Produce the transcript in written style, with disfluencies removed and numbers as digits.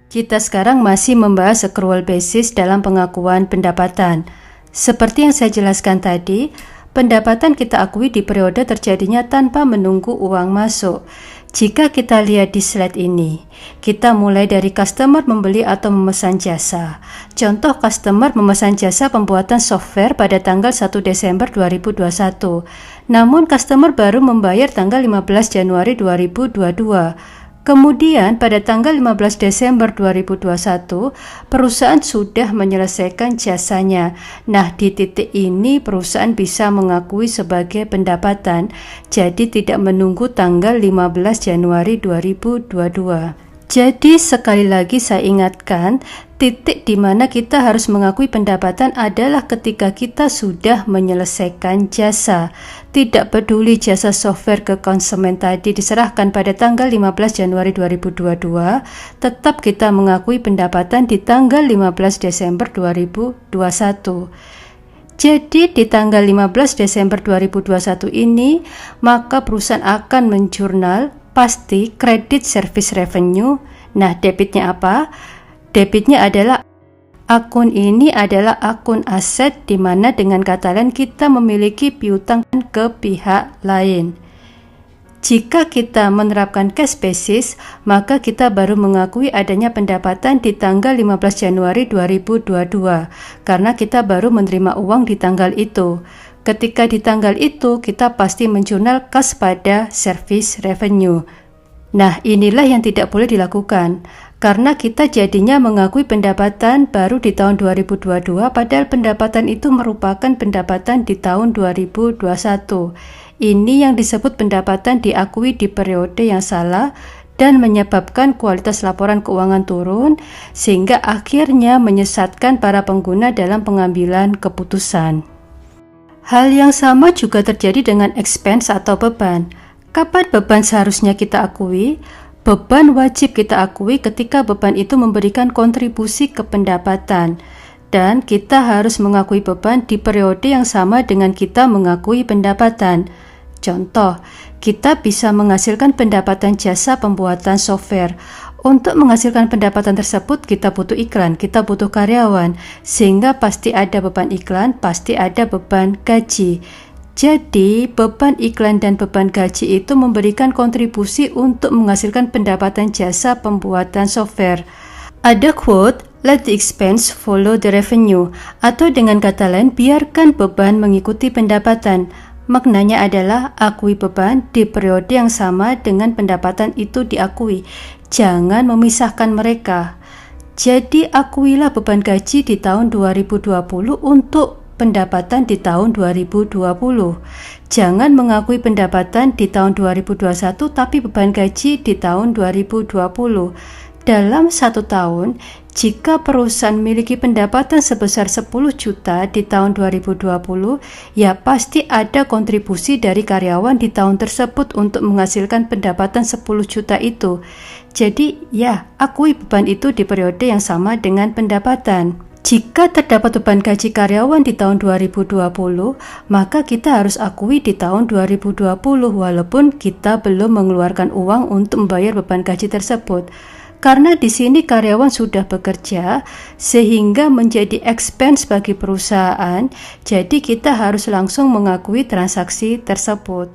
Kita sekarang masih membahas accrual basis dalam pengakuan pendapatan. Seperti yang saya jelaskan tadi, pendapatan kita akui di periode terjadinya tanpa menunggu uang masuk. Jika kita lihat di slide ini, kita mulai dari customer membeli atau memesan jasa. Contoh customer memesan jasa pembuatan software pada tanggal 1 Desember 2021. Namun customer baru membayar tanggal 15 Januari 2022. Kemudian pada tanggal 15 Desember 2021, perusahaan sudah menyelesaikan jasanya. Nah, di titik ini perusahaan bisa mengakui sebagai pendapatan, jadi tidak menunggu tanggal 15 Januari 2022. Jadi sekali lagi saya ingatkan, titik di mana kita harus mengakui pendapatan adalah ketika kita sudah menyelesaikan jasa. Tidak peduli jasa software ke konsumen tadi diserahkan pada tanggal 15 Januari 2022, tetap kita mengakui pendapatan di tanggal 15 Desember 2021. Jadi di tanggal 15 Desember 2021 ini, maka perusahaan akan menjurnal pasti kredit service revenue. Nah, debitnya apa? Debitnya adalah akun ini adalah akun aset di mana dengan kata lain kita memiliki piutang ke pihak lain. Jika kita menerapkan cash basis, maka kita baru mengakui adanya pendapatan di tanggal 15 Januari 2022 karena kita baru menerima uang di tanggal itu. Ketika di tanggal itu, kita pasti menjurnal kas pada service revenue. Nah, inilah yang tidak boleh dilakukan, karena kita jadinya mengakui pendapatan baru di tahun 2022, padahal pendapatan itu merupakan pendapatan di tahun 2021. Ini yang disebut pendapatan diakui di periode yang salah dan menyebabkan kualitas laporan keuangan turun, sehingga akhirnya menyesatkan para pengguna dalam pengambilan keputusan. Hal yang sama juga terjadi dengan expense atau beban. Kapan beban seharusnya kita akui? Beban wajib kita akui ketika beban itu memberikan kontribusi ke pendapatan. Dan kita harus mengakui beban di periode yang sama dengan kita mengakui pendapatan. Contoh, kita bisa menghasilkan pendapatan jasa pembuatan software. Untuk menghasilkan pendapatan tersebut kita butuh iklan, kita butuh karyawan, sehingga pasti ada beban iklan, pasti ada beban gaji. Jadi, beban iklan dan beban gaji itu memberikan kontribusi untuk menghasilkan pendapatan jasa pembuatan software. Ada quote, let the expense follow the revenue, atau dengan kata lain, biarkan beban mengikuti pendapatan. Maknanya adalah akui beban di periode yang sama dengan pendapatan itu diakui. Jangan memisahkan mereka. Jadi, akuilah beban gaji di tahun 2020 untuk pendapatan di tahun 2020. Jangan mengakui pendapatan di tahun 2021 tapi beban gaji di tahun 2020. Dalam satu tahun, jika perusahaan memiliki pendapatan sebesar 10 juta di tahun 2020, ya pasti ada kontribusi dari karyawan di tahun tersebut untuk menghasilkan pendapatan 10 juta itu. Jadi, ya, akui beban itu di periode yang sama dengan pendapatan. Jika terdapat beban gaji karyawan di tahun 2020, maka kita harus akui di tahun 2020 walaupun kita belum mengeluarkan uang untuk membayar beban gaji tersebut. Karena di sini karyawan sudah bekerja sehingga menjadi expense bagi perusahaan, jadi kita harus langsung mengakui transaksi tersebut.